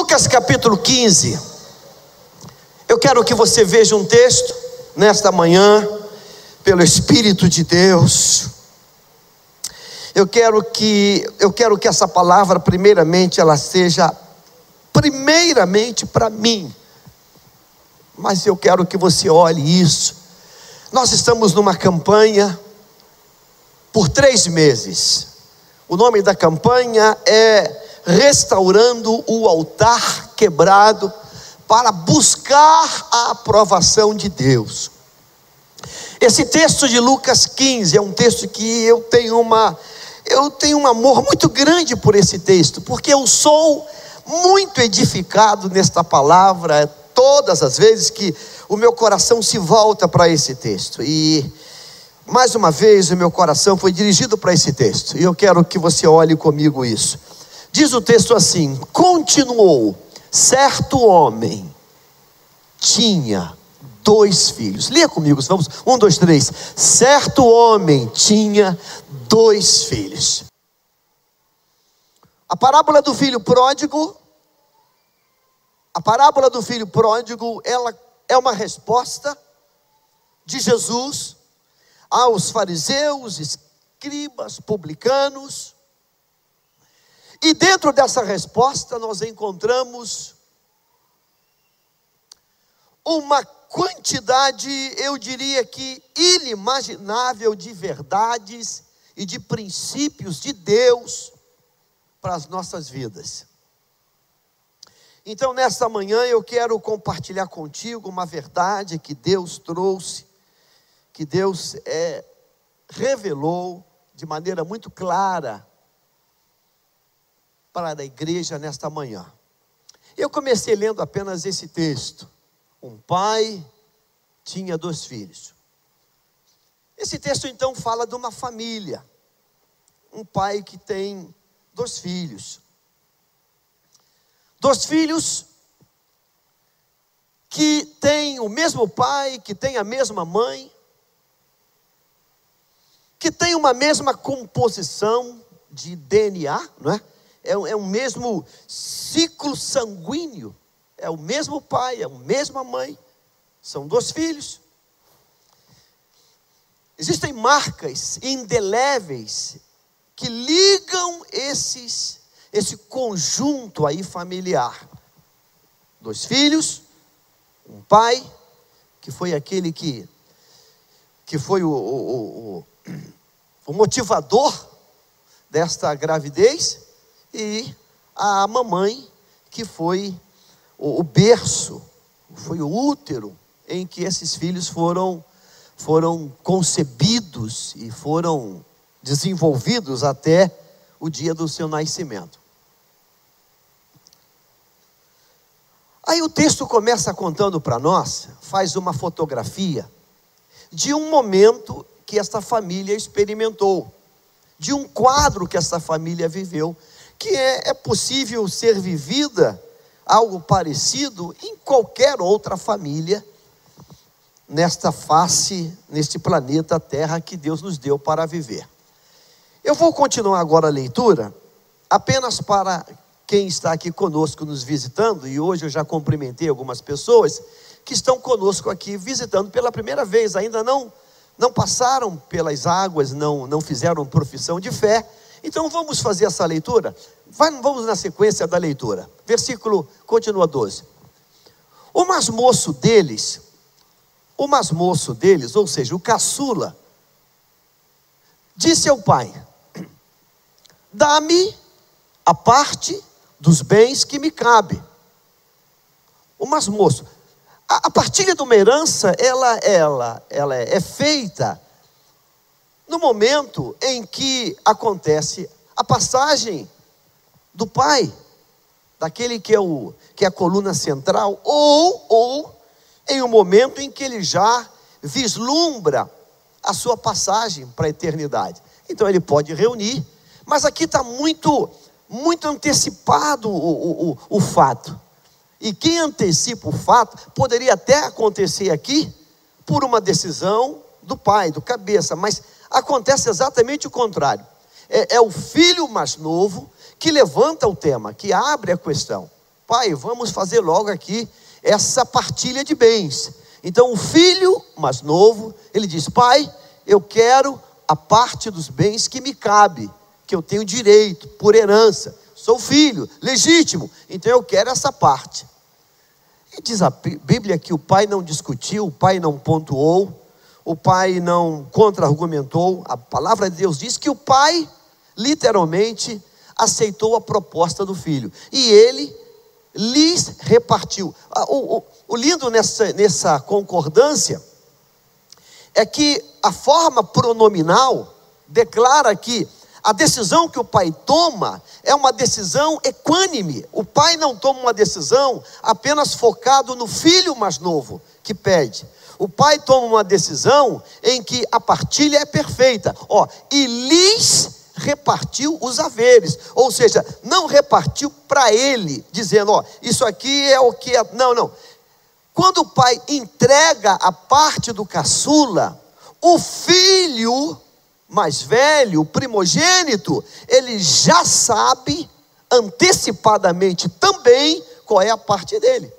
Lucas capítulo 15. Eu quero que você veja um texto nesta manhã, pelo Espírito de Deus. Eu quero que essa palavra, primeiramente, ela seja primeiramente para mim. Mas eu quero que você olhe isso. Nós estamos numa campanha por 3 meses. O nome da campanha é Restaurando o Altar Quebrado, para buscar a aprovação de Deus. Esse texto de Lucas 15 é um texto que eu tenho um amor muito grande por esse texto, porque eu sou muito edificado nesta palavra todas as vezes que o meu coração se volta para esse texto. E mais uma vez o meu coração foi dirigido para esse texto, e eu quero que você olhe comigo isso. Diz o texto assim: continuou, certo homem tinha 2 filhos. Leia comigo, vamos, 1, 2, 3. Certo homem tinha 2 filhos. A parábola do filho pródigo, ela é uma resposta de Jesus aos fariseus, escribas, publicanos. E dentro dessa resposta nós encontramos uma quantidade, eu diria que inimaginável, de verdades e de princípios de Deus para as nossas vidas. Então nesta manhã eu quero compartilhar contigo uma verdade que Deus trouxe, que Deus revelou de maneira muito clara para a igreja nesta manhã. Eu comecei lendo apenas esse texto. Um pai tinha 2 filhos. Esse texto então fala de uma família. Um pai que tem 2 filhos. 2 filhos que têm o mesmo pai, que têm a mesma mãe, que têm uma mesma composição de DNA, não é? É o mesmo ciclo sanguíneo, é o mesmo pai, é a mesma mãe, são 2 filhos. Existem marcas indeléveis que ligam esse conjunto aí familiar. 2 filhos, um pai, que foi aquele que foi o motivador desta gravidez, e a mamãe, que foi o berço, foi o útero em que esses filhos foram concebidos e foram desenvolvidos até o dia do seu nascimento. Aí o texto começa contando para nós, faz uma fotografia de um momento que essa família experimentou, de um quadro que essa família viveu, que é possível ser vivida algo parecido em qualquer outra família nesta face, neste planeta Terra que Deus nos deu para viver. Eu vou continuar agora a leitura, apenas para quem está aqui conosco nos visitando, e hoje eu já cumprimentei algumas pessoas que estão conosco aqui visitando pela primeira vez, ainda não passaram pelas águas, não fizeram profissão de fé. Então vamos fazer essa leitura. Vamos na sequência da leitura. Versículo, continua 12. O mais moço deles, ou seja, o caçula, disse ao pai: dá-me a parte dos bens que me cabe. O mais moço, a partilha de uma herança, ela é feita no momento em que acontece a passagem do pai, daquele que é a coluna central, ou em um momento em que ele já vislumbra a sua passagem para a eternidade. Então ele pode reunir, mas aqui está muito antecipado o fato. E quem antecipa o fato, poderia até acontecer aqui por uma decisão do pai, do cabeça, mas acontece exatamente o contrário. É o filho mais novo que levanta o tema, que abre a questão. pai, vamos fazer logo aqui essa partilha de bens. Então o filho mais novo, ele diz: pai, eu quero a parte dos bens que me cabe, que eu tenho direito, por herança, sou filho, legítimo, então eu quero essa parte. E diz a Bíblia que o pai não discutiu, o pai não pontuou, o pai não contra-argumentou. A palavra de Deus diz que o pai, literalmente, aceitou a proposta do filho, e ele lhes repartiu. O lindo nessa concordância é que a forma pronominal declara que a decisão que o pai toma é uma decisão equânime. O pai não toma uma decisão apenas focado no filho mais novo que pede. O pai toma uma decisão em que a partilha é perfeita. E lhes repartiu os haveres, ou seja, não repartiu para ele, dizendo: isso aqui é o que é. Não. Quando o pai entrega a parte do caçula, o filho mais velho, o primogênito, ele já sabe antecipadamente também qual é a parte dele.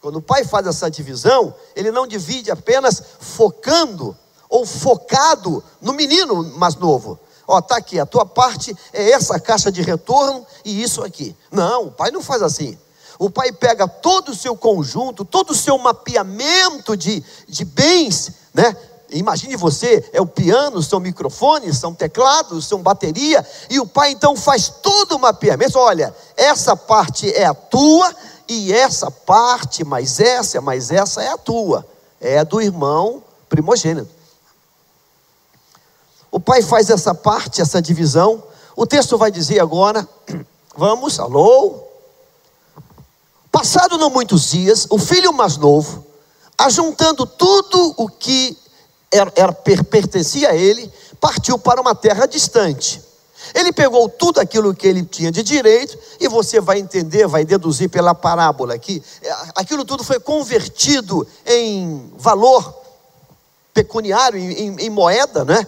Quando o pai faz essa divisão, ele não divide apenas focando ou focado no menino mais novo. Está aqui, a tua parte é essa caixa de retorno e isso aqui. Não, o pai não faz assim. O pai pega todo o seu conjunto, todo o seu mapeamento de bens, né? Imagine você, é o piano, são microfones, são teclados, são bateria, e o pai então faz todo o mapeamento. Olha, essa parte é a tua, e essa parte, mais essa é a tua, é do irmão primogênito. O pai faz essa parte, essa divisão. O texto vai dizer agora, vamos, alô? Passado não muitos dias, o filho mais novo, ajuntando tudo o que pertencia a ele, partiu para uma terra distante. Ele pegou tudo aquilo que ele tinha de direito, e você vai entender, vai deduzir pela parábola aqui, aquilo tudo foi convertido em valor pecuniário, em moeda, né?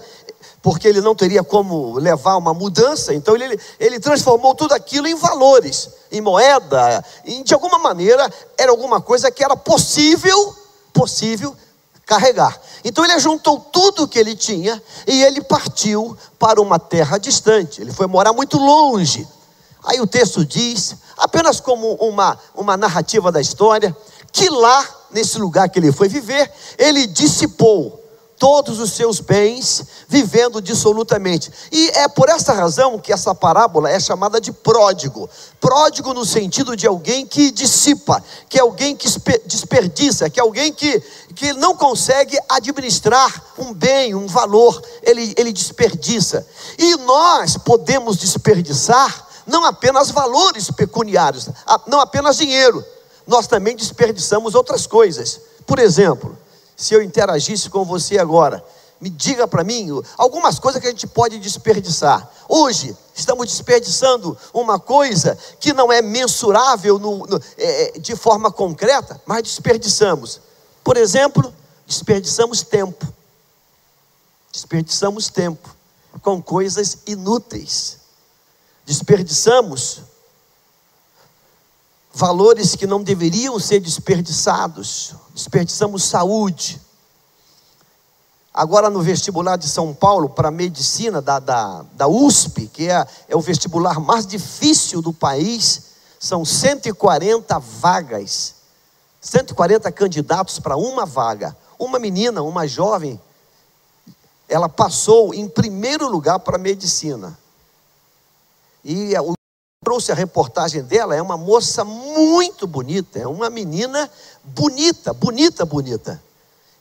Porque ele não teria como levar uma mudança, então ele transformou tudo aquilo em valores, em moeda, de alguma maneira era alguma coisa que era possível carregar. Então ele juntou tudo o que ele tinha e ele partiu para uma terra distante. Ele foi morar muito longe. Aí o texto diz, apenas como uma narrativa da história, que lá, nesse lugar que ele foi viver, ele dissipou todos os seus bens, vivendo dissolutamente. E é por essa razão que essa parábola é chamada de pródigo. Pródigo no sentido de alguém que dissipa, que é alguém que desperdiça, que é alguém que não consegue administrar um bem, um valor, ele desperdiça. E nós podemos desperdiçar não apenas valores pecuniários, não apenas dinheiro, nós também desperdiçamos outras coisas. Por exemplo, se eu interagisse com você agora, me diga para mim algumas coisas que a gente pode desperdiçar. Hoje estamos desperdiçando uma coisa que não é mensurável de forma concreta, mas desperdiçamos. Por exemplo, desperdiçamos tempo. Desperdiçamos tempo com coisas inúteis. Desperdiçamos valores que não deveriam ser desperdiçados. Desperdiçamos saúde. Agora no vestibular de São Paulo para medicina da USP, que é o vestibular mais difícil do país, são 140 vagas, 140 candidatos para uma vaga. Uma menina, uma jovem, ela passou em primeiro lugar para medicina. E trouxe a reportagem dela, é uma moça muito bonita, é uma menina bonita.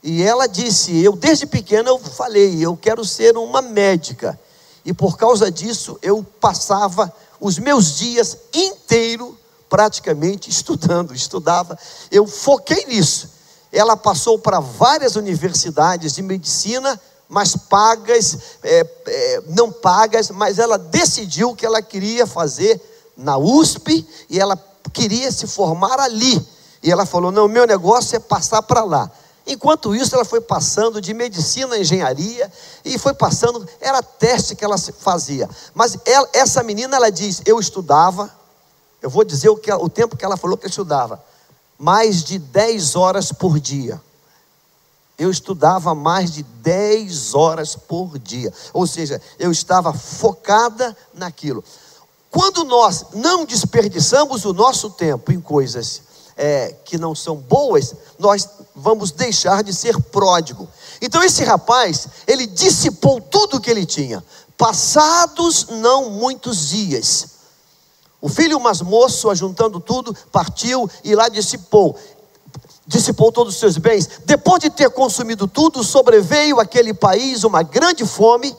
E ela disse, eu desde pequena eu falei, eu quero ser uma médica. E por causa disso, eu passava os meus dias inteiros praticamente estudava. Eu foquei nisso. Ela passou para várias universidades de medicina, mas pagas, não pagas, mas ela decidiu que ela queria fazer na USP, e ela queria se formar ali, e ela falou, não, meu negócio é passar para lá. Enquanto isso, ela foi passando de medicina a engenharia, e foi passando, era teste que ela fazia, mas essa menina, ela diz, eu estudava, Eu vou dizer o tempo que ela falou que eu estudava. Mais de 10 horas por dia. Eu estudava mais de 10 horas por dia. Ou seja, eu estava focada naquilo. Quando nós não desperdiçamos o nosso tempo em coisas que não são boas, nós vamos deixar de ser pródigo. Então esse rapaz, ele dissipou tudo que ele tinha. Passados não muitos dias, o filho mais moço, ajuntando tudo, partiu e lá dissipou todos os seus bens. Depois de ter consumido tudo, sobreveio àquele país uma grande fome,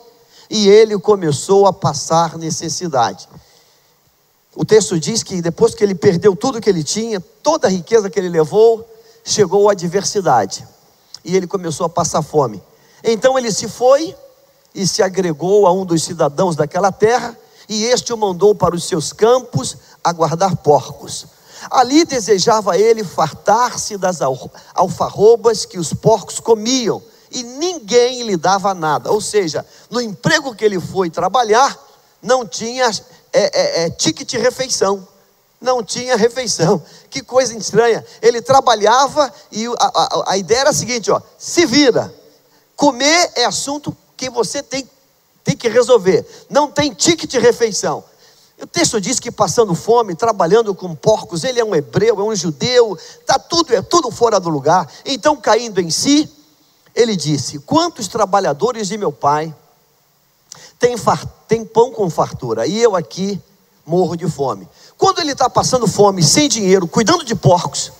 e ele começou a passar necessidade. O texto diz que depois que ele perdeu tudo que ele tinha, toda a riqueza que ele levou, chegou a adversidade, e ele começou a passar fome. Então ele se foi e se agregou a um dos cidadãos daquela terra, e este o mandou para os seus campos a guardar porcos. Ali desejava ele fartar-se das alfarrobas que os porcos comiam, e ninguém lhe dava nada. Ou seja, no emprego que ele foi trabalhar, não tinha ticket de refeição. Não tinha refeição. Que coisa estranha. Ele trabalhava e a ideia era a seguinte, se vira. Comer é assunto que você tem que resolver. Não tem ticket de refeição. O texto diz que passando fome, trabalhando com porcos, ele é um hebreu, é um judeu, é tudo fora do lugar. Então, caindo em si, ele disse: quantos trabalhadores de meu pai têm pão com fartura, e eu aqui morro de fome. Quando ele está passando fome, sem dinheiro, cuidando de porcos,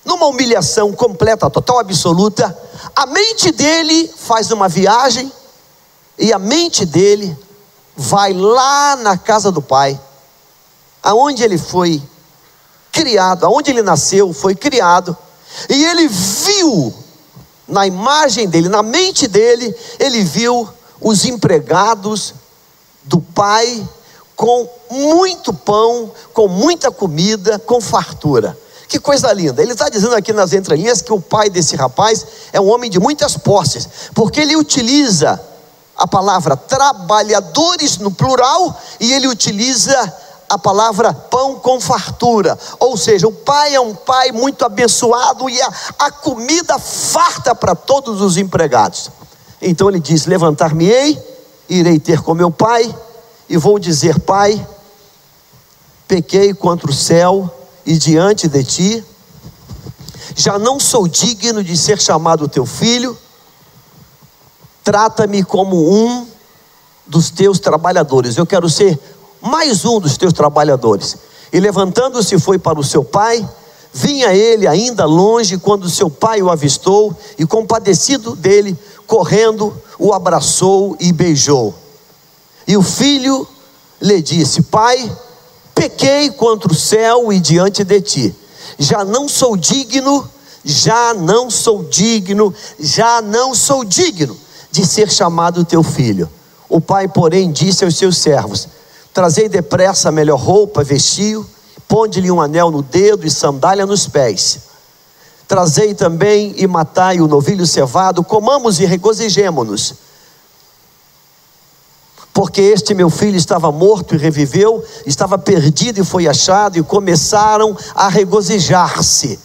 numa humilhação completa, total, absoluta, a mente dele faz uma viagem, e a mente dele vai lá na casa do pai, aonde ele foi criado, aonde ele nasceu, foi criado, e ele viu, na imagem dele, na mente dele, ele viu os empregados do pai, com muito pão, com muita comida, com fartura. Que coisa linda. Ele está dizendo aqui nas entrelinhas que o pai desse rapaz é um homem de muitas posses, porque ele utiliza a palavra trabalhadores no plural, e ele utiliza a palavra pão com fartura. Ou seja, o pai é um pai muito abençoado, e a comida farta para todos os empregados. Então ele diz: levantar-me-ei, irei ter com meu pai, e vou dizer: pai, pequei contra o céu e diante de ti, já não sou digno de ser chamado teu filho, trata-me como um dos teus trabalhadores. Eu quero ser mais um dos teus trabalhadores. E levantando-se foi para o seu pai. Vinha ele ainda longe quando seu pai o avistou, e compadecido dele, correndo, o abraçou e beijou. E o filho lhe disse: pai, pequei contra o céu e diante de ti, já não sou digno de ser chamado teu filho. O pai, porém, disse aos seus servos: trazei depressa a melhor roupa, vestiu, ponde-lhe um anel no dedo e sandália nos pés. Trazei também e matai o novilho cevado, comamos e regozijemo-nos. Porque este meu filho estava morto e reviveu, estava perdido e foi achado, e começaram a regozijar-se.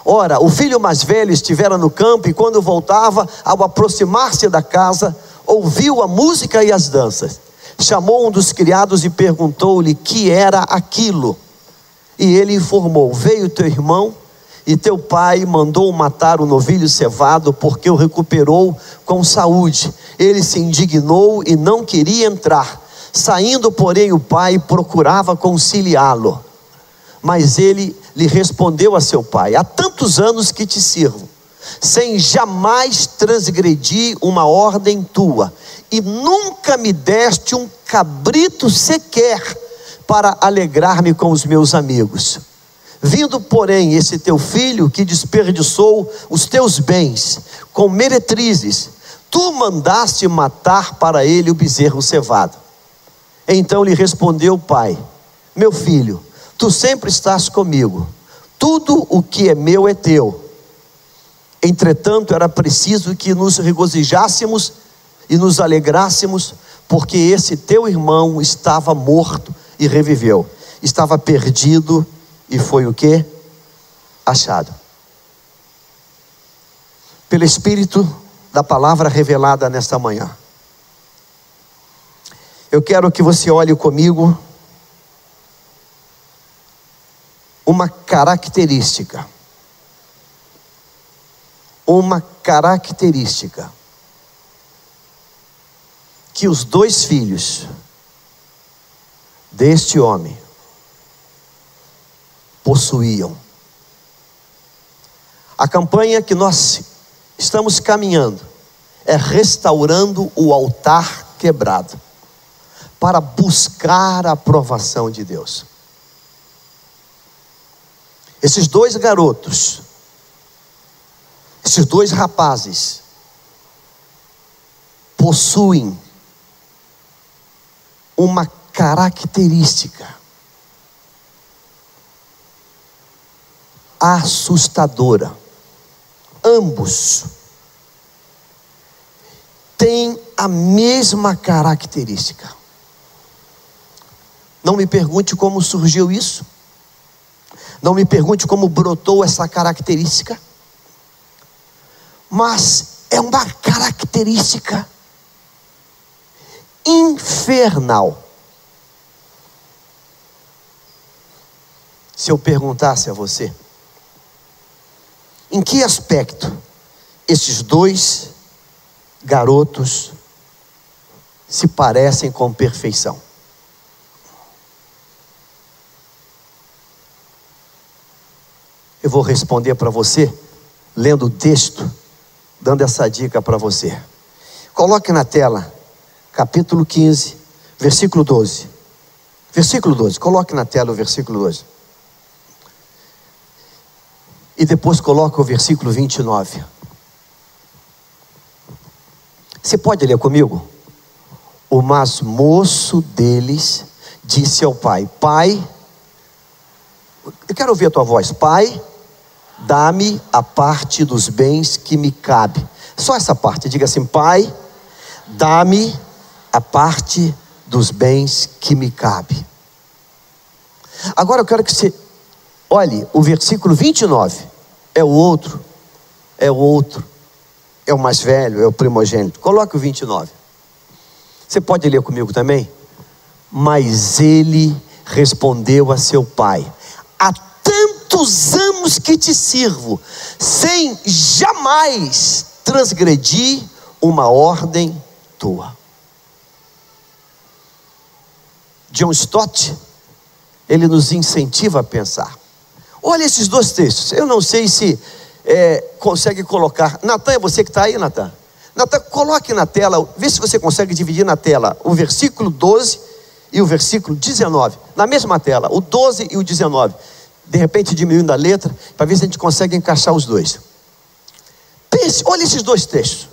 Ora, o filho mais velho estivera no campo, e quando voltava, ao aproximar-se da casa, ouviu a música e as danças. Chamou um dos criados e perguntou-lhe que era aquilo. E ele informou: veio teu irmão, e teu pai mandou matar o novilho cevado, porque o recuperou com saúde. Ele se indignou e não queria entrar. Saindo, porém, o pai procurava conciliá-lo. Mas ele lhe respondeu a seu pai: há tantos anos que te sirvo, sem jamais transgredir uma ordem tua, e nunca me deste um cabrito sequer para alegrar-me com os meus amigos. Vindo, porém, esse teu filho que desperdiçou os teus bens com meretrizes, tu mandaste matar para ele o bezerro cevado. Então lhe respondeu o pai: meu filho, tu sempre estás comigo, tudo o que é meu é teu. Entretanto, era preciso que nos regozijássemos e nos alegrássemos, porque esse teu irmão estava morto e reviveu, estava perdido e foi o quê? Achado. Pelo Espírito da palavra revelada nesta manhã, eu quero que você olhe comigo uma característica que os dois filhos deste homem possuíam. A campanha que nós estamos caminhando é restaurando o altar quebrado, para buscar a aprovação de Deus. Esses dois garotos, esses dois rapazes, possuem uma característica assustadora. Ambos têm a mesma característica. Não me pergunte como surgiu isso. Não me pergunte como brotou essa característica. Mas é uma característica infernal. Se eu perguntasse a você, em que aspecto esses dois garotos se parecem com perfeição? Eu vou responder para você, lendo o texto, dando essa dica para você. Coloque na tela, capítulo 15, versículo 12. Versículo 12, coloque na tela o versículo 12. E depois coloque o versículo 29. Você pode ler comigo? O mais moço deles disse ao pai: Pai, eu quero ouvir a tua voz. Pai, dá-me a parte dos bens que me cabe. Só essa parte, diga assim: Pai, dá-me a parte dos bens que me cabe. Agora eu quero que você olhe o versículo 29. É o outro, é o mais velho, é o primogênito. Coloque o 29. Você pode ler comigo também? Mas ele respondeu a seu pai: há tantos anos que te sirvo, sem jamais transgredir uma ordem tua. John Stott, ele nos incentiva a pensar. Olha esses dois textos. Eu não sei se consegue colocar. Natan, é você que está aí, Natan? Natan, coloque na tela, vê se você consegue dividir na tela o versículo 12 e o versículo 19. Na mesma tela, o 12 e o 19. De repente diminuindo a letra, para ver se a gente consegue encaixar os dois. Pense, olha esses dois textos.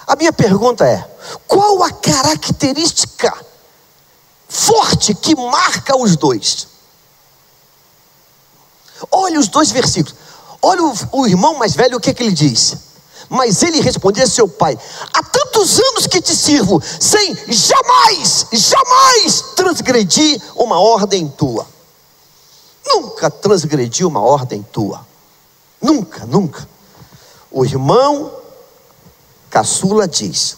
A minha pergunta é: qual a característica forte que marca os dois? Olha os dois versículos. Olha o irmão mais velho, o que ele diz? Mas ele respondeu a seu pai: há tantos anos que te sirvo, sem jamais transgredir uma ordem tua. Nunca transgredi uma ordem tua. Nunca. O irmão caçula diz: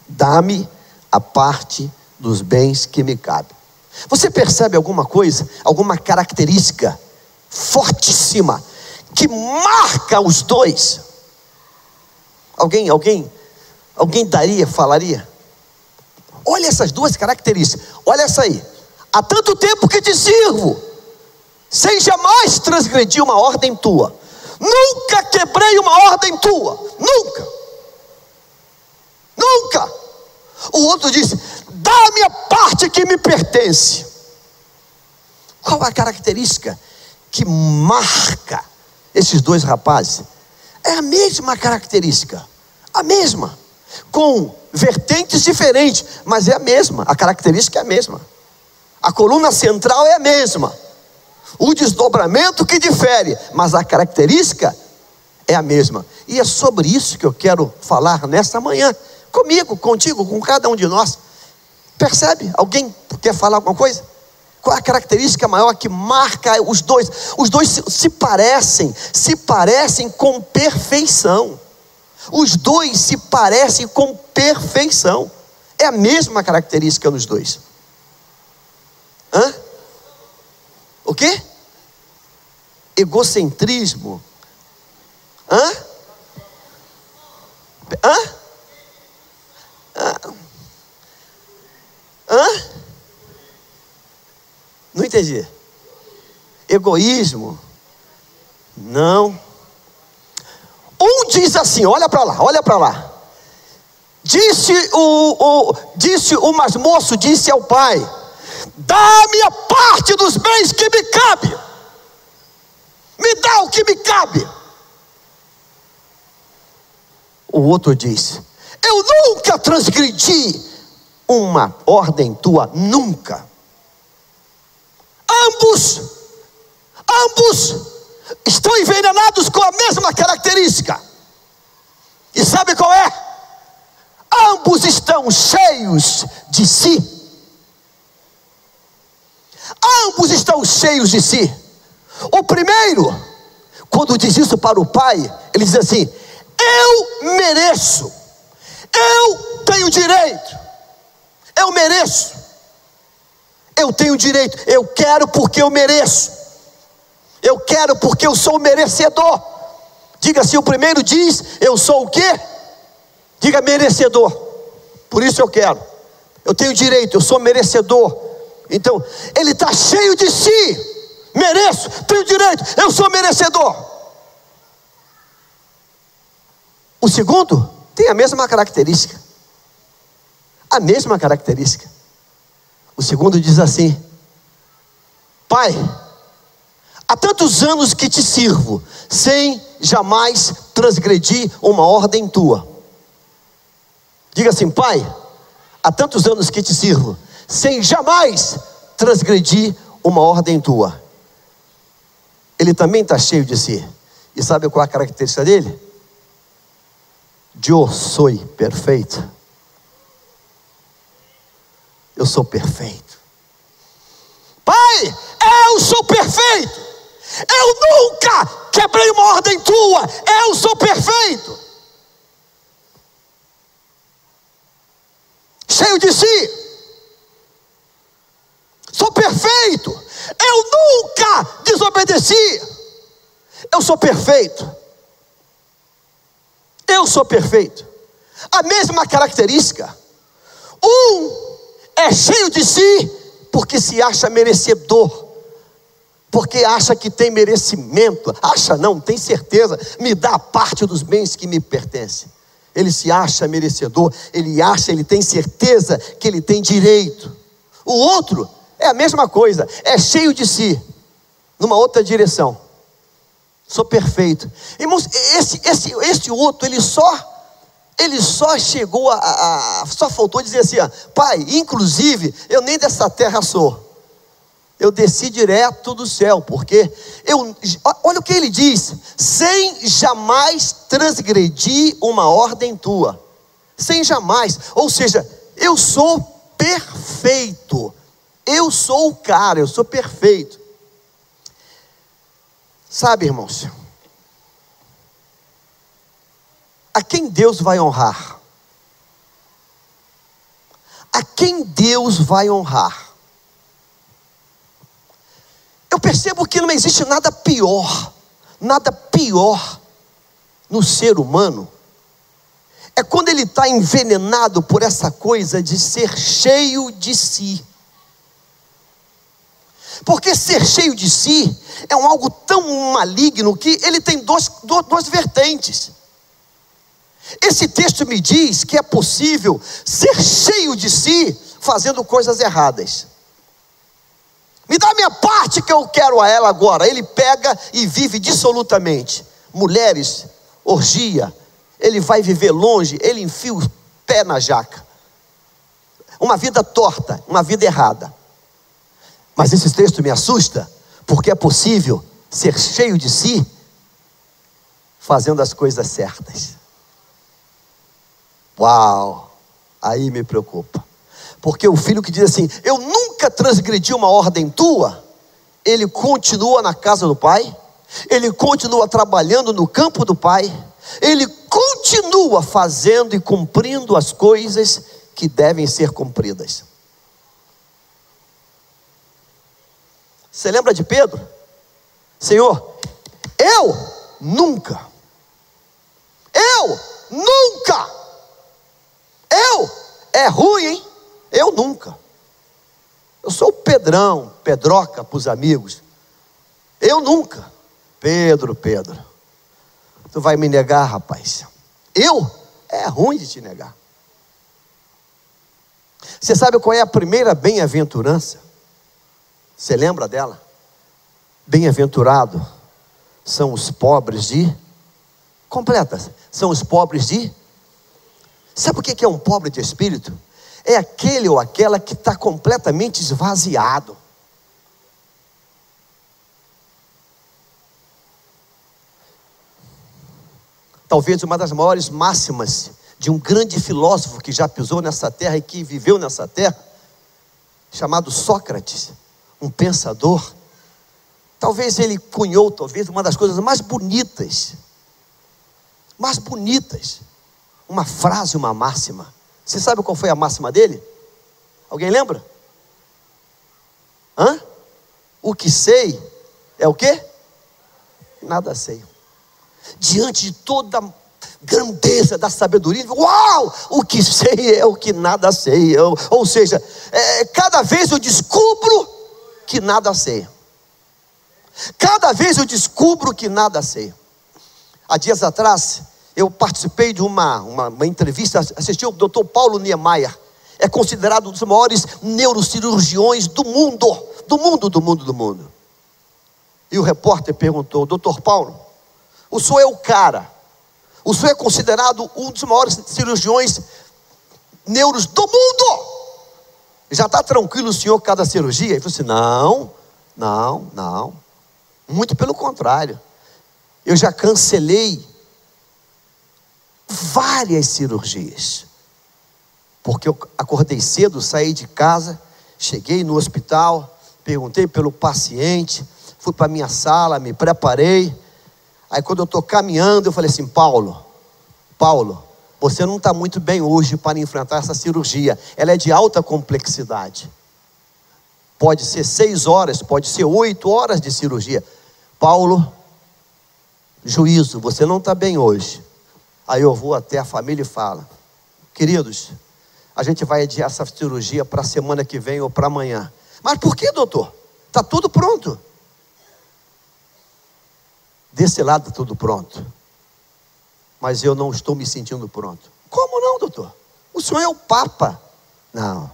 dá-me a parte dos bens que me cabe. Você percebe alguma coisa, alguma característica fortíssima que marca os dois? Alguém falaria? Olha essas duas características. Olha essa aí: há tanto tempo que te sirvo, sem jamais transgredir uma ordem tua. Nunca quebrei uma ordem tua. Nunca. O outro disse: dá-me a parte que me pertence. Qual a característica que marca esses dois rapazes? É a mesma característica, a mesma, com vertentes diferentes, mas é a mesma. A característica é a mesma, a coluna central é a mesma, o desdobramento que difere, mas a característica é a mesma. E é sobre isso que eu quero falar nesta manhã, comigo, contigo, com cada um de nós. Percebe? Alguém quer falar alguma coisa? Qual é a característica maior que marca os dois? Os dois se parecem com perfeição. Os dois se parecem com perfeição. É a mesma característica nos dois. O quê? Egocentrismo. Não entendi. Egoísmo. Não. Um diz assim, olha para lá. Disse o mais moço, disse ao pai: dá-me a parte dos bens que me cabe. Me dá o que me cabe. O outro diz: eu nunca transgredi uma ordem tua, nunca. Ambos estão envenenados com a mesma característica. E sabe qual é? Ambos estão cheios de si. Ambos estão cheios de si. O primeiro, quando diz isso para o pai, ele diz assim: eu mereço, eu tenho direito, eu mereço, eu tenho direito, eu quero porque eu mereço, eu quero porque eu sou merecedor. Diga assim, o primeiro diz: eu sou o quê? Diga merecedor. Por isso eu quero, eu tenho direito, eu sou merecedor. Então, ele está cheio de si. Mereço, tenho direito, eu sou merecedor. O segundo tem a mesma característica. A mesma característica. O segundo diz assim: pai, há tantos anos que te sirvo, sem jamais transgredir uma ordem tua. Diga assim: pai, há tantos anos que te sirvo, sem jamais transgredir uma ordem tua. Ele também está cheio de si. E sabe qual é a característica dele? Eu sou perfeito. Eu sou perfeito. Pai, eu sou perfeito. Eu nunca quebrei uma ordem tua. Eu sou perfeito. Cheio de si. Sou perfeito. Eu nunca desobedeci. Eu sou perfeito. Eu sou perfeito. A mesma característica. Um é cheio de si porque se acha merecedor, porque acha que tem merecimento. Acha não, tem certeza. Me dá a parte dos bens que me pertencem. Ele se acha merecedor. Ele tem certeza que ele tem direito. O outro é a mesma coisa, é cheio de si, numa outra direção. Sou perfeito. Irmãos, esse outro, ele só chegou só faltou dizer assim: pai, inclusive, eu nem dessa terra sou. Eu desci direto do céu, porque olha o que ele diz: sem jamais transgredir uma ordem tua. Sem jamais, ou seja, eu sou perfeito. Eu sou o cara, eu sou perfeito. Sabe, irmãos, a quem Deus vai honrar? A quem Deus vai honrar? Eu percebo que não existe nada pior no ser humano. É quando ele está envenenado por essa coisa de ser cheio de si. Porque ser cheio de si é algo tão maligno que ele tem duas vertentes. Esse texto me diz que é possível ser cheio de si fazendo coisas erradas. Me dá a minha parte que eu quero a ela agora. Ele pega e vive dissolutamente. Mulheres, orgia, ele vai viver longe, ele enfia o pé na jaca. Uma vida torta, uma vida errada. Mas esse texto me assusta, porque é possível ser cheio de si, fazendo as coisas certas. Uau, aí me preocupa. Porque o filho que diz assim: eu nunca transgredi uma ordem tua, ele continua na casa do pai, ele continua trabalhando no campo do pai, ele continua fazendo e cumprindo as coisas que devem ser cumpridas. Você lembra de Pedro? Senhor, eu nunca, é ruim, hein? Eu nunca. Eu sou o Pedrão, Pedroca para os amigos. Eu nunca. Pedro, tu vai me negar, rapaz? É ruim de te negar. Você sabe qual é a primeira bem-aventurança? Você lembra dela? Bem-aventurado são os pobres de... Completa. São os pobres de... Sabe o que é um pobre de espírito? É aquele ou aquela que está completamente esvaziado. Talvez uma das maiores máximas de um grande filósofo que já pisou nessa terra e que viveu nessa terra, chamado Sócrates, um pensador. Talvez ele cunhou, uma das coisas mais bonitas, uma frase, uma máxima. Você sabe qual foi a máxima dele? Alguém lembra? O que sei é o quê? Nada sei. Diante de toda a grandeza da sabedoria, uau! O que sei é o que nada sei. Ou seja, cada vez eu descubro que nada sei. Cada vez eu descubro que nada sei. Há dias atrás, eu participei de uma entrevista, assisti o Dr. Paulo Niemeyer. É considerado um dos maiores neurocirurgiões do mundo. E o repórter perguntou: Dr. Paulo, o senhor é o cara, o senhor é considerado um dos maiores cirurgiões neuros do mundo, já está tranquilo o senhor com cada cirurgia? Ele falou assim: não, muito pelo contrário, eu já cancelei várias cirurgias, porque eu acordei cedo, saí de casa, cheguei no hospital, perguntei pelo paciente, fui para minha sala, me preparei. Aí quando eu estou caminhando, eu falei assim: Paulo, você não está muito bem hoje para enfrentar essa cirurgia. Ela é de alta complexidade. Pode ser 6 horas, pode ser 8 horas de cirurgia. Paulo, juízo, você não está bem hoje. Aí eu vou até a família e falo: queridos, a gente vai adiar essa cirurgia para a semana que vem ou para amanhã. Mas por que, doutor? Está tudo pronto. Desse lado está tudo pronto, mas eu não estou me sentindo pronto. Como não, doutor? O senhor é o Papa. Não,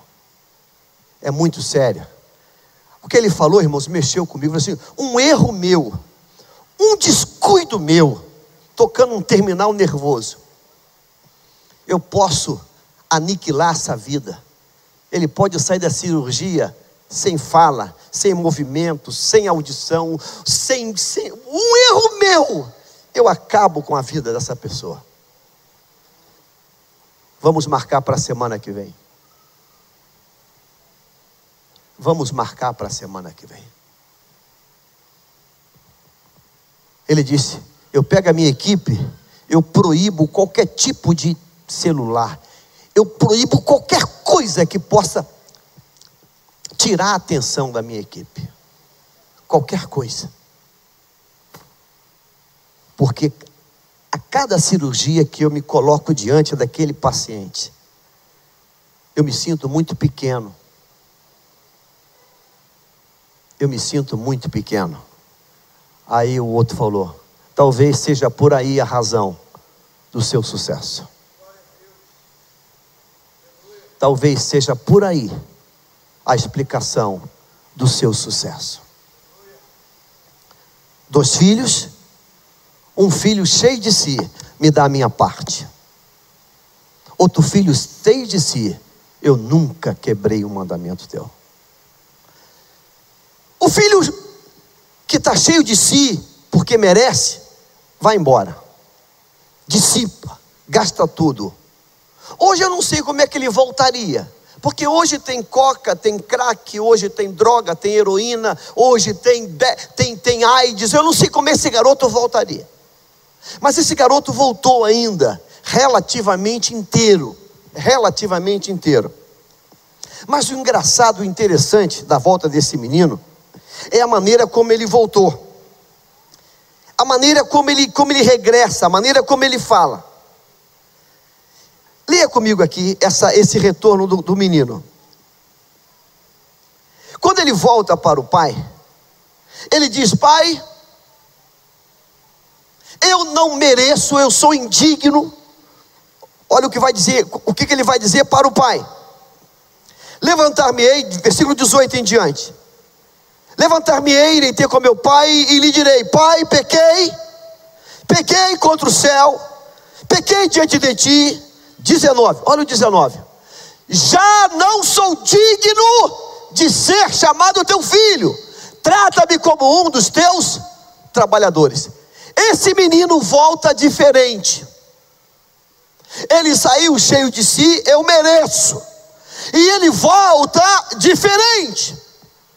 é muito sério. O que ele falou, irmãos, mexeu comigo. Assim, um erro meu, um descuido meu, tocando um terminal nervoso, eu posso aniquilar essa vida. Ele pode sair da cirurgia sem fala, sem movimento, sem audição, sem um erro meu, eu acabo com a vida dessa pessoa. Vamos marcar para a semana que vem. Ele disse: eu pego a minha equipe, eu proíbo qualquer tipo de celular, eu proíbo qualquer coisa que possa tirar a atenção da minha equipe, qualquer coisa, porque a cada cirurgia que eu me coloco diante daquele paciente, eu me sinto muito pequeno. Aí o outro falou: talvez seja por aí a razão do seu sucesso. Talvez seja por aí a explicação do seu sucesso. 2 filhos, um filho cheio de si, me dá a minha parte. Outro filho cheio de si, eu nunca quebrei um mandamento teu. O filho que está cheio de si, porque merece, vai embora, dissipa, gasta tudo. Hoje eu não sei como é que ele voltaria, Porque hoje tem coca, tem crack, hoje tem droga, tem heroína, hoje tem AIDS. Eu não sei como esse garoto voltaria. Mas esse garoto voltou ainda, relativamente inteiro. Relativamente inteiro. Mas o engraçado, o interessante da volta desse menino é a maneira como ele voltou. A maneira como ele regressa, a maneira como ele fala. Leia comigo aqui esse retorno do menino. Quando ele volta para o pai, ele diz: pai, eu não mereço, eu sou indigno. Olha o que vai dizer, o que ele vai dizer para o pai. Levantar-me-ei, versículo 18 em diante. Levantar-me-ei, irei ter com meu pai e lhe direi: pai, pequei contra o céu, pequei diante de ti. 19, olha o 19. Já não sou digno de ser chamado teu filho, trata-me como um dos teus trabalhadores. Esse menino volta diferente. Ele saiu cheio de si, eu mereço. E ele volta diferente.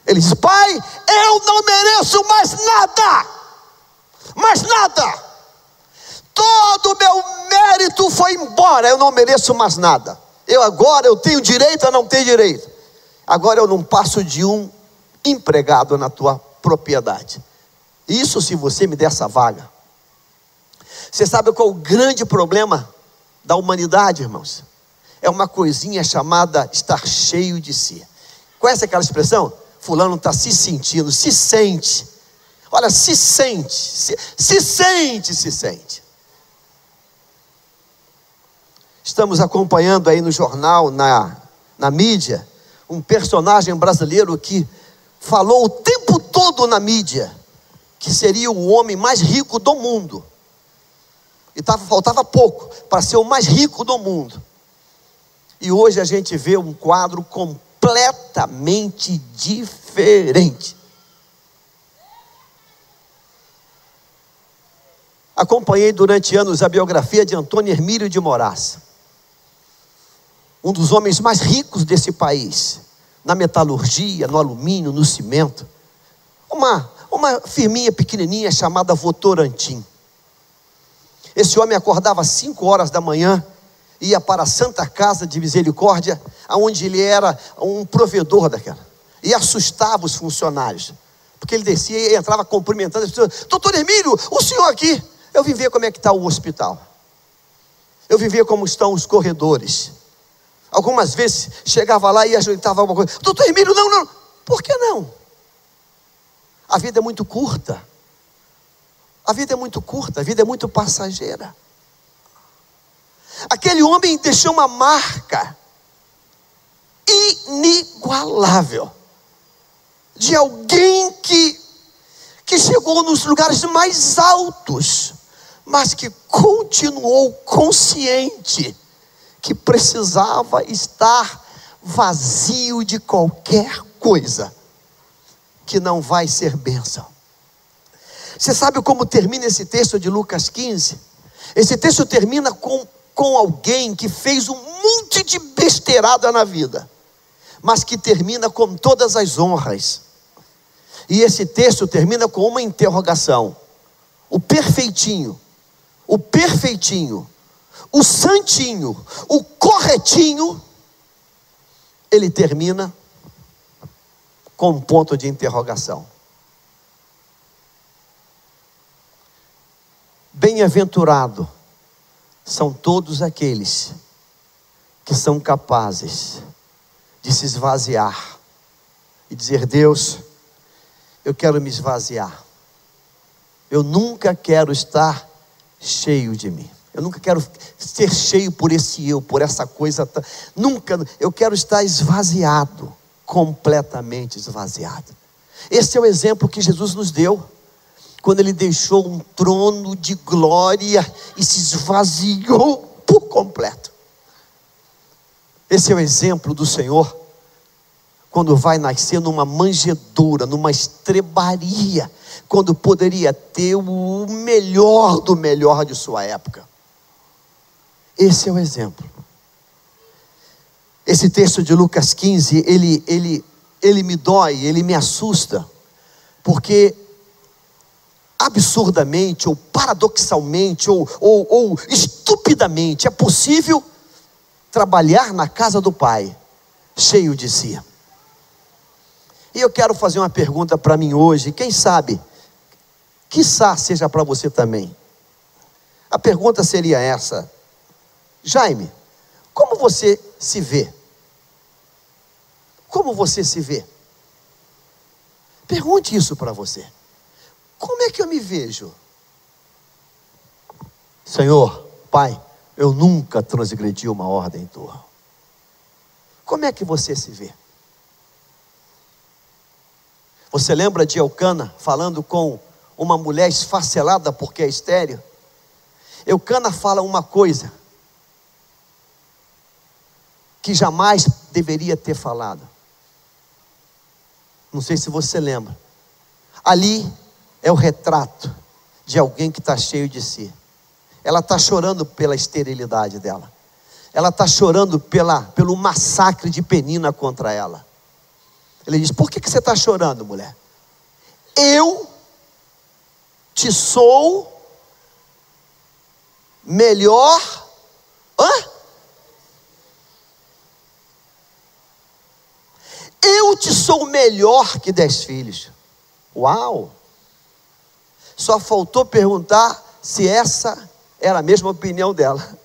Ele diz: pai, eu não mereço mais nada. Mais nada. Todo o meu mérito foi embora. Eu não mereço mais nada. Agora eu tenho direito a não ter direito. Agora eu não passo de um empregado na tua propriedade. Isso se você me der essa vaga. Você sabe qual é o grande problema da humanidade, irmãos? É uma coisinha chamada estar cheio de si. Conhece aquela expressão? Fulano está se sentindo, se sente. Olha, se sente, se sente. Estamos acompanhando aí no jornal, na mídia, um personagem brasileiro que falou o tempo todo na mídia que seria o homem mais rico do mundo. E faltava pouco para ser o mais rico do mundo. E hoje a gente vê um quadro completamente diferente. Acompanhei durante anos a biografia de Antônio Hermílio de Moraes, um dos homens mais ricos desse país, na metalurgia, no alumínio, no cimento. Uma firminha pequenininha chamada Votorantim. Esse homem acordava às 5 horas da manhã, ia para a Santa Casa de Misericórdia, onde ele era um provedor daquela, e assustava os funcionários, porque ele descia e entrava cumprimentando as pessoas: doutor Hermílio, o senhor aqui? Eu vim ver como é que está o hospital, eu vim ver como estão os corredores. Algumas vezes chegava lá e ajeitava alguma coisa: doutor Hermílio, não, por que não? A vida é muito curta. A vida é muito curta, a vida é muito passageira. Aquele homem deixou uma marca inigualável de alguém que chegou nos lugares mais altos, mas que continuou consciente que precisava estar vazio de qualquer coisa que não vai ser bênção. Você sabe como termina esse texto de Lucas 15? Esse texto termina com alguém que fez um monte de besteirada na vida, mas que termina com todas as honras. E esse texto termina com uma interrogação: o perfeitinho, o santinho, o corretinho, ele termina com um ponto de interrogação. Bem-aventurado são todos aqueles que são capazes de se esvaziar e dizer: Deus, eu quero me esvaziar. Eu nunca quero estar cheio de mim. Eu nunca quero ser cheio por esse eu, por essa coisa. Nunca. Eu quero estar esvaziado, completamente esvaziado. Esse é o exemplo que Jesus nos deu, quando ele deixou um trono de glória e se esvaziou por completo. Esse é o exemplo do Senhor, quando vai nascer numa manjedoura, numa estrebaria, quando poderia ter o melhor do melhor de sua época. Esse é o exemplo. Esse texto de Lucas 15, ele me dói, ele me assusta, porque absurdamente, ou paradoxalmente, ou estupidamente, é possível trabalhar na casa do Pai, cheio de si. E eu quero fazer uma pergunta para mim hoje, quem sabe, quiçá seja para você também. A pergunta seria essa: Jaime, como você se vê? Como você se vê? Pergunte isso para você. Como é que eu me vejo? Senhor, Pai, eu nunca transgredi uma ordem tua. Como é que você se vê? Você lembra de Eucana falando com uma mulher esfacelada porque é estéril? Eucana fala uma coisa que jamais deveria ter falado. Não sei se você lembra. Ali é o retrato de alguém que está cheio de si. Ela está chorando pela esterilidade dela. Ela está chorando pelo massacre de Penina contra ela. Ele diz: por que você está chorando, mulher? Eu te sou melhor. Eu te sou melhor que 10 filhos. Uau! Só faltou perguntar se essa era a mesma opinião dela.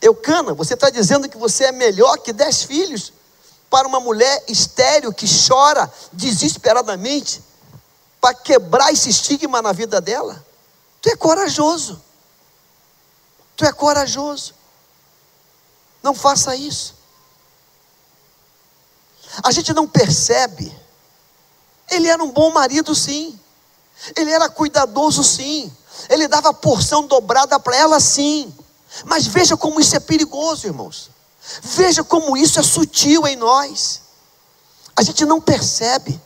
Eucana, você está dizendo que você é melhor que 10 filhos para uma mulher estéril que chora desesperadamente para quebrar esse estigma na vida dela? Tu é corajoso. Tu é corajoso. Não faça isso. A gente não percebe. Ele era um bom marido, sim. Ele era cuidadoso, sim. Ele dava porção dobrada para ela, sim. Mas veja como isso é perigoso, irmãos. Veja como isso é sutil em nós. A gente não percebe,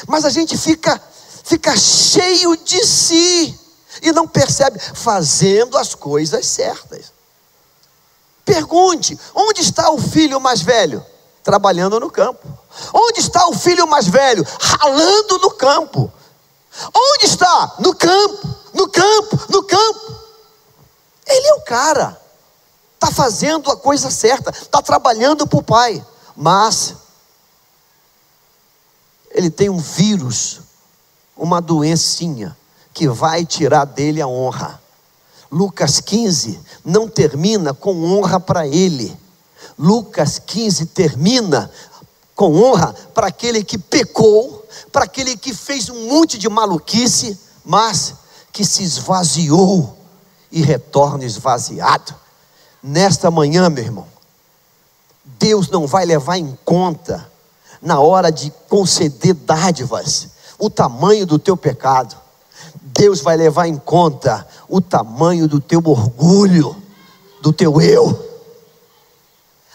mas a gente fica cheio de si e não percebe, fazendo as coisas certas. Pergunte: onde está o filho mais velho? Trabalhando no campo. Onde está o filho mais velho? Ralando no campo. Onde está? No campo, no campo, no campo. Ele é o cara, está fazendo a coisa certa, está trabalhando para o pai, mas ele tem um vírus, uma doencinha, que vai tirar dele a honra. Lucas 15 não termina com honra para ele. Lucas 15 termina com honra para aquele que pecou, para aquele que fez um monte de maluquice, mas que se esvaziou e retorna esvaziado. Nesta manhã, meu irmão, Deus não vai levar em conta, na hora de conceder dádivas, o tamanho do teu pecado. Deus vai levar em conta o tamanho do teu orgulho, do teu eu.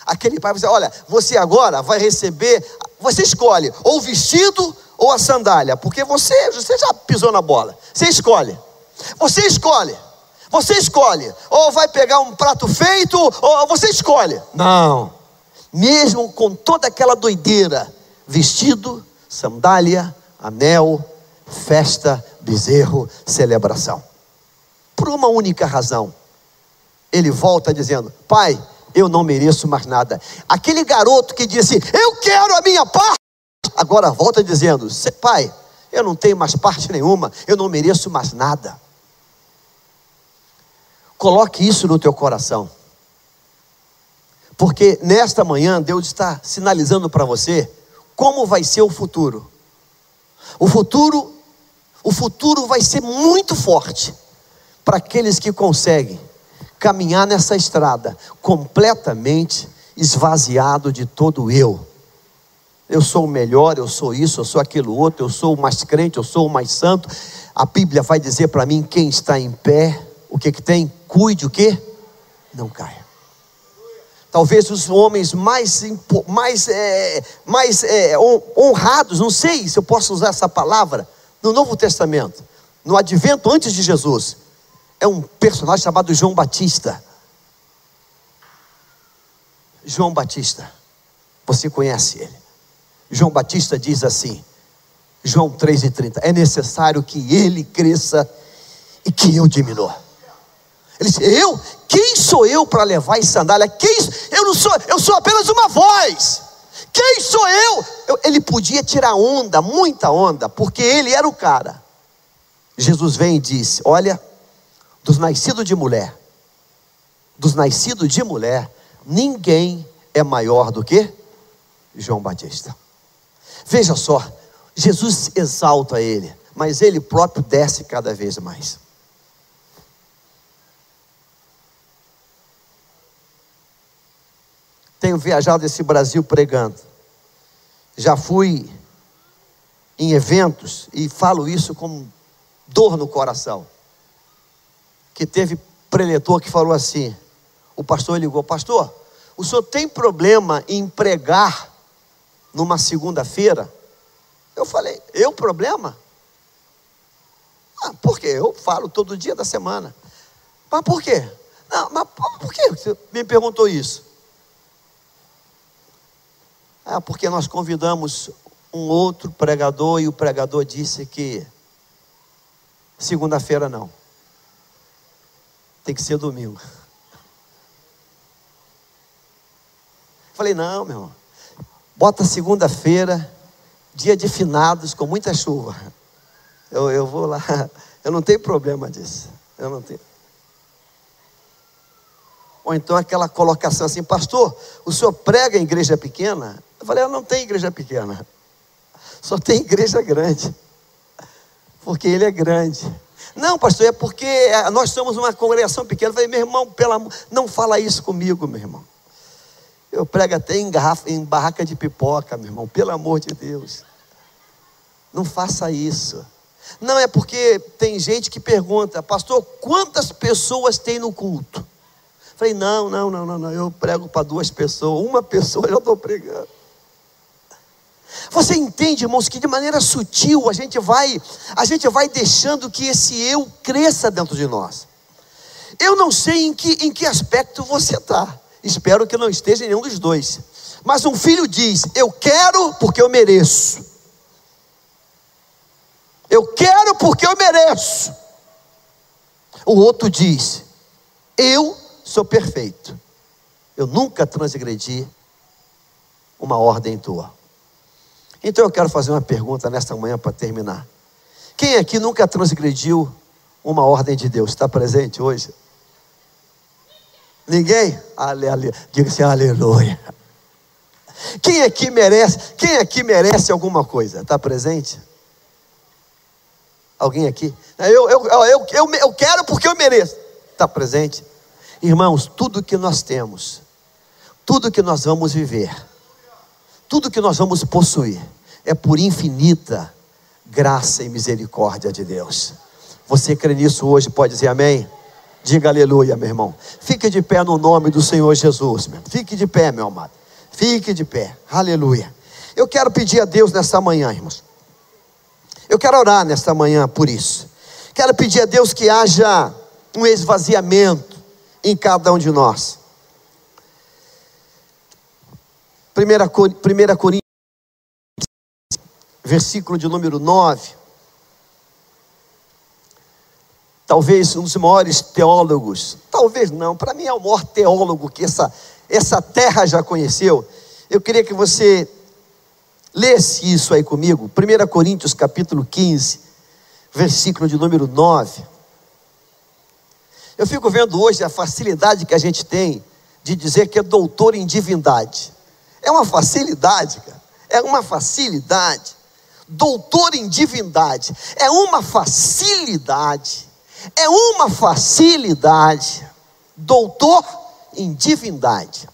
Aquele pai vai dizer: olha, você agora vai receber, você escolhe ou o vestido ou a sandália, porque você já pisou na bola. Você escolhe, ou vai pegar um prato feito, ou você escolhe. Não, mesmo com toda aquela doideira, vestido, sandália, anel, festa, bezerro, celebração. Por uma única razão, ele volta dizendo: pai, eu não mereço mais nada. Aquele garoto que disse: eu quero a minha parte, agora volta dizendo: pai, eu não tenho mais parte nenhuma, eu não mereço mais nada. Coloque isso no teu coração, porque nesta manhã Deus está sinalizando para você como vai ser o futuro. O futuro vai ser muito forte para aqueles que conseguem caminhar nessa estrada completamente esvaziado de todo eu. Eu sou o melhor, eu sou isso, eu sou aquilo outro, eu sou o mais crente, eu sou o mais santo. A Bíblia vai dizer para mim: quem está em pé, o que tem? Cuide o que? Não caia. Talvez os homens mais honrados, não sei se eu posso usar essa palavra, no Novo Testamento, no advento antes de Jesus, é um personagem chamado João Batista. João Batista, você conhece ele. João Batista diz assim, João 3,30, é necessário que ele cresça e que eu diminua. Ele disse, quem sou eu para levar em sandália? Eu sou apenas uma voz. Quem sou eu? Ele podia tirar onda, muita onda, porque ele era o cara. Jesus vem e diz, olha, dos nascidos de mulher, ninguém é maior do que João Batista. Veja só, Jesus exalta ele, mas ele próprio desce cada vez mais. Tenho viajado esse Brasil pregando. Já fui em eventos e falo isso com dor no coração. Que teve preletor que falou assim, o pastor ligou, pastor, o senhor tem problema em pregar numa segunda-feira? Eu falei, problema? Por quê? Eu falo todo dia da semana. Mas por quê? Não, mas por que você me perguntou isso? Porque nós convidamos um outro pregador e o pregador disse que segunda-feira não. Tem que ser domingo. Falei, não, meu irmão. Bota segunda-feira, dia de finados, com muita chuva. Eu vou lá. Eu não tenho problema disso. Eu não tenho. Ou então aquela colocação assim, pastor, o senhor prega em igreja pequena? Eu falei, eu não tenho igreja pequena. Só tem igreja grande. Porque ele é grande. Não, pastor, é porque nós somos uma congregação pequena. Eu falei, meu irmão, não fala isso comigo, meu irmão. Eu prego até em barraca de pipoca, meu irmão, pelo amor de Deus. Não faça isso. Não, é porque tem gente que pergunta, pastor, quantas pessoas tem no culto? Eu falei, não, eu prego para 2 pessoas, 1 pessoa eu estou pregando. Você entende, irmãos, que de maneira sutil a gente vai deixando que esse eu cresça dentro de nós. Eu não sei em que aspecto você está. Espero que não esteja em nenhum dos dois. Mas um filho diz, eu quero porque eu mereço. Eu quero porque eu mereço. O outro diz, eu sou perfeito. Eu nunca transgredi uma ordem tua. Então eu quero fazer uma pergunta nesta manhã para terminar. Quem aqui nunca transgrediu uma ordem de Deus? Está presente hoje? Ninguém? Diga assim, aleluia. Quem aqui merece alguma coisa? Está presente? Alguém aqui? Eu quero porque eu mereço. Está presente? Irmãos, tudo que nós temos, tudo que nós vamos viver, tudo que nós vamos possuir, é por infinita graça e misericórdia de Deus. Você crê nisso hoje? Pode dizer amém? Diga aleluia, meu irmão. Fique de pé no nome do Senhor Jesus, meu. Fique de pé, meu amado. Fique de pé, aleluia. Eu quero pedir a Deus nesta manhã, irmãos. Eu quero orar nesta manhã por isso. Quero pedir a Deus que haja um esvaziamento em cada um de nós. 1 Coríntios, versículo de número 9. Talvez um dos maiores teólogos, talvez não, para mim é o maior teólogo que essa terra já conheceu. Eu queria que você lesse isso aí comigo. 1 Coríntios capítulo 15, versículo de número 9. Eu fico vendo hoje a facilidade que a gente tem de dizer que é doutor em divindade. É uma facilidade, cara. É uma facilidade. Doutor em divindade. É uma facilidade. É uma facilidade. Doutor em divindade.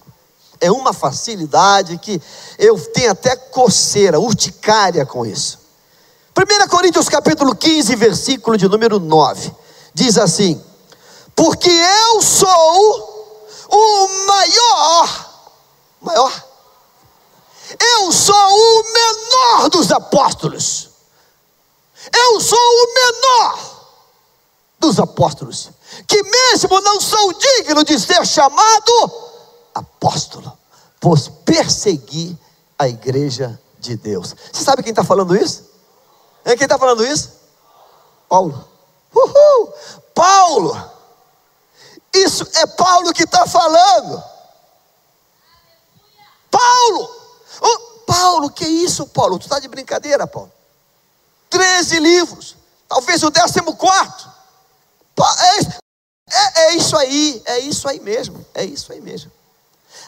É uma facilidade que eu tenho até coceira, urticária com isso. 1 Coríntios capítulo 15, versículo de número 9. Diz assim: porque eu sou o maior. Eu sou o menor dos apóstolos. Eu sou o menor dos apóstolos, que mesmo não sou digno de ser chamado apóstolo. por perseguir a igreja de Deus. Você sabe quem está falando isso? É quem está falando isso? Paulo. Uhul! Paulo! Isso é Paulo que está falando. Paulo! Oh, Paulo, que isso, Paulo? Tu está de brincadeira, Paulo? 13 livros, talvez o 14º. É isso aí mesmo, é isso aí mesmo.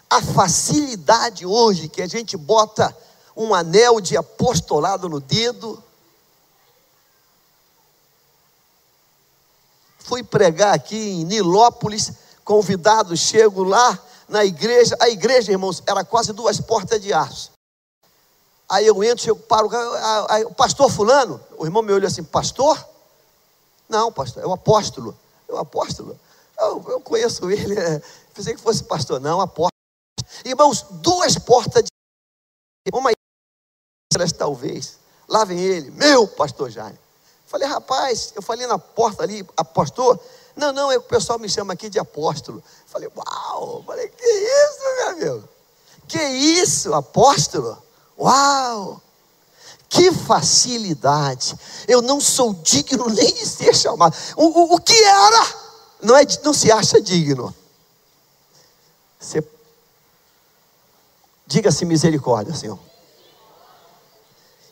A facilidade hoje que a gente bota um anel de apostolado no dedo. Fui pregar aqui em Nilópolis, convidado, chego lá na igreja. A igreja, irmãos, era quase 2 portas de aço. Aí eu entro, chego, paro, o pastor fulano, o irmão me olhou assim, pastor? Não, pastor, é o apóstolo. É o apóstolo? Eu conheço ele, pensei que fosse pastor. Não, apóstolo. Irmãos, 2 portas de uma igreja, talvez. Lá vem ele, meu pastor Jaime. Falei, rapaz, eu falei na porta ali, pastor? Não, é que o pessoal me chama aqui de apóstolo. Falei, uau, falei, que isso, meu amigo? Que isso, apóstolo? Uau, que facilidade. Eu não sou digno nem de ser chamado. O que era, não se acha digno. Diga-se misericórdia, Senhor.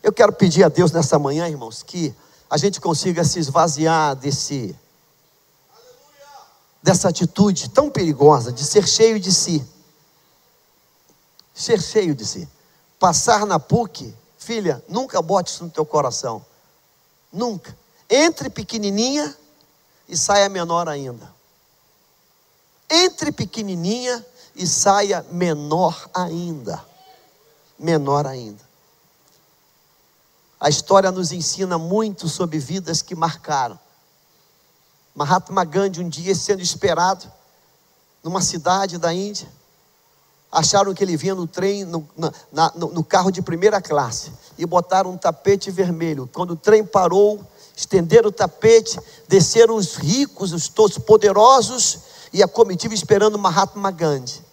Eu quero pedir a Deus nessa manhã, irmãos, que a gente consiga se esvaziar dessa atitude tão perigosa de ser cheio de si. Ser cheio de si. Passar na PUC, filha, nunca bote isso no teu coração. Nunca. Entre pequenininha e saia menor ainda. Entre pequenininha e saia menor ainda. Menor ainda. A história nos ensina muito sobre vidas que marcaram. Mahatma Gandhi, um dia sendo esperado numa cidade da Índia, acharam que ele vinha no trem, no carro de primeira classe, e botaram um tapete vermelho. Quando o trem parou, estenderam o tapete, desceram os ricos, os todos poderosos, e a comitiva esperando Mahatma Gandhi.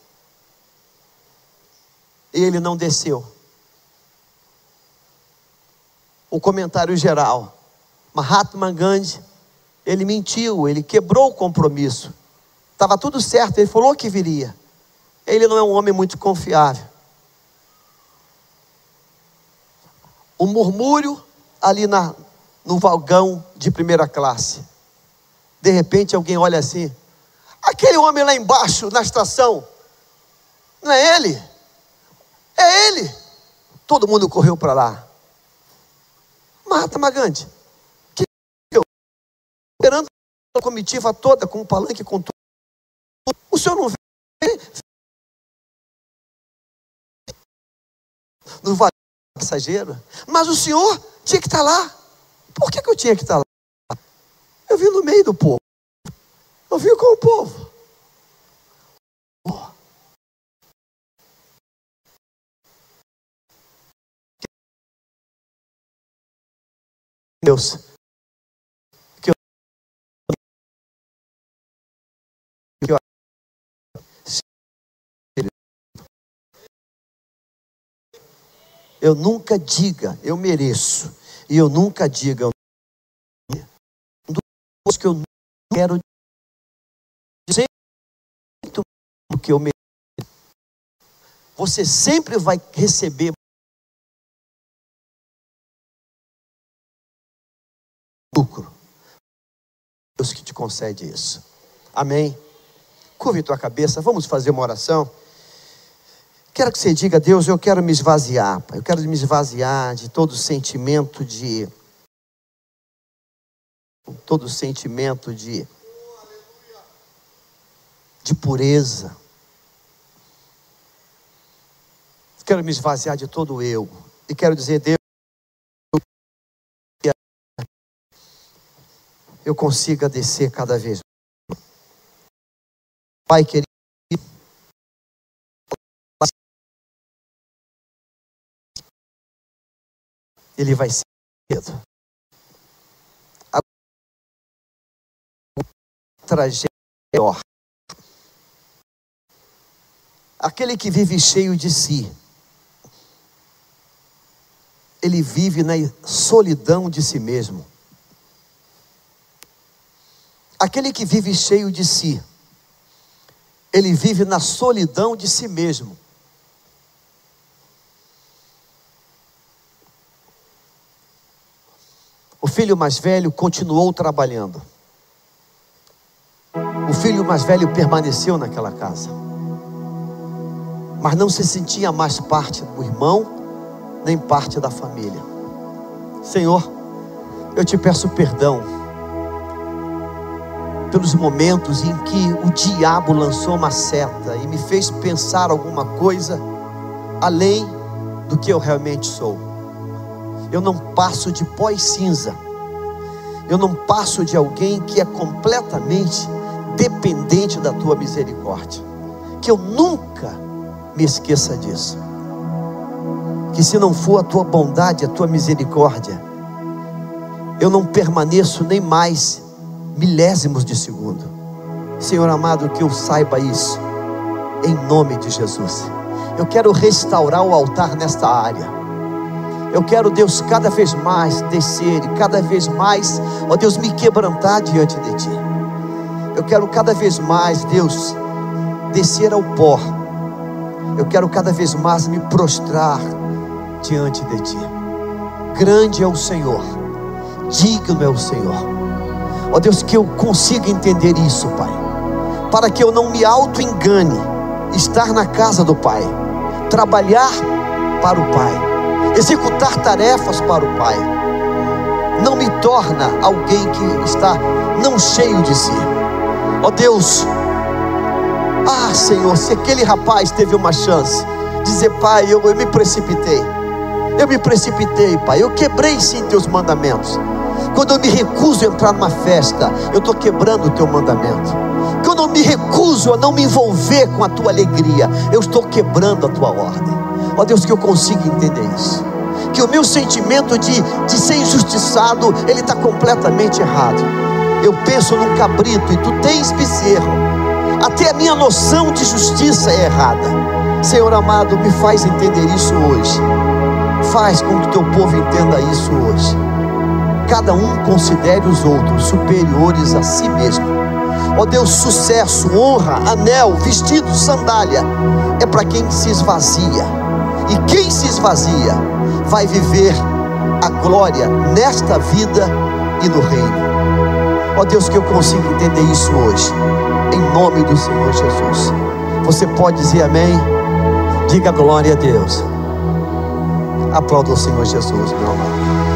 Ele não desceu. O comentário geral: Mahatma Gandhi, ele mentiu, ele quebrou o compromisso. Estava tudo certo, ele falou que viria. Ele não é um homem muito confiável. O murmúrio ali no vagão de primeira classe. De repente alguém olha assim: aquele homem lá embaixo na estação, não é ele? É ele. Todo mundo correu para lá. Mahatma Gandhi, que esperando a comitiva toda, com o palanque, com tudo. O senhor não vê no vagão passageiro? Mas o senhor tinha que estar lá. Por que eu tinha que estar lá? Eu vim no meio do povo. Eu vim com o povo. Deus, eu nunca diga eu mereço, e eu nunca diga eu não, que eu não quero dizer muito do que eu mereço. Você sempre vai receber lucro. Deus que te concede isso. Amém? Curve tua cabeça, vamos fazer uma oração. Quero que você diga: Deus, eu quero me esvaziar, Pai. Eu quero me esvaziar de todo sentimento de pureza. Quero me esvaziar de todo eu. E quero dizer: Deus, eu consiga descer cada vez mais. Pai querido, ele vai ser cedo. A tragédia maior. Aquele que vive cheio de si, ele vive na solidão de si mesmo. Aquele que vive cheio de si, ele vive na solidão de si mesmo. O filho mais velho continuou trabalhando. O filho mais velho permaneceu naquela casa, mas não se sentia mais parte do irmão, nem parte da família. Senhor, eu te peço perdão pelos momentos em que o diabo lançou uma seta e me fez pensar alguma coisa além do que eu realmente sou. Eu não passo de pó e cinza. Eu não passo de alguém que é completamente dependente da tua misericórdia. Que eu nunca me esqueça disso. Que se não for a tua bondade, a tua misericórdia, eu não permaneço nem mais milésimos de segundo. Senhor amado, que eu saiba isso, em nome de Jesus. Eu quero restaurar o altar nesta área. Eu quero, Deus, cada vez mais descer e cada vez mais, ó Deus, me quebrantar diante de Ti. Eu quero cada vez mais, Deus, descer ao pó. Eu quero cada vez mais me prostrar diante de Ti. Grande é o Senhor, digno é o Senhor. Ó Deus, que eu consiga entender isso, Pai, para que eu não me auto-engane. Estar na casa do Pai, trabalhar para o Pai, executar tarefas para o Pai, não me torna alguém que está não cheio de si. Ó Deus, Senhor, se aquele rapaz teve uma chance de dizer: Pai, eu me precipitei, Pai, eu quebrei sim teus mandamentos. Quando eu me recuso a entrar numa festa, eu estou quebrando o teu mandamento. Quando eu me recuso a não me envolver com a tua alegria, eu estou quebrando a tua ordem. Ó Deus, que eu consiga entender isso, que o meu sentimento de ser injustiçado, ele está completamente errado. Eu penso num cabrito e tu tens bezerro. Até a minha noção de justiça é errada. Senhor amado, me faz entender isso hoje. Faz com que teu povo entenda isso hoje. Cada um considere os outros superiores a si mesmo. Ó Deus, sucesso, honra, anel, vestido, sandália, é para quem se esvazia. E quem se esvazia vai viver a glória nesta vida e no reino. Ó Deus, que eu consiga entender isso hoje, em nome do Senhor Jesus. Você pode dizer amém? Diga glória a Deus. Aplauda o Senhor Jesus, meu amado.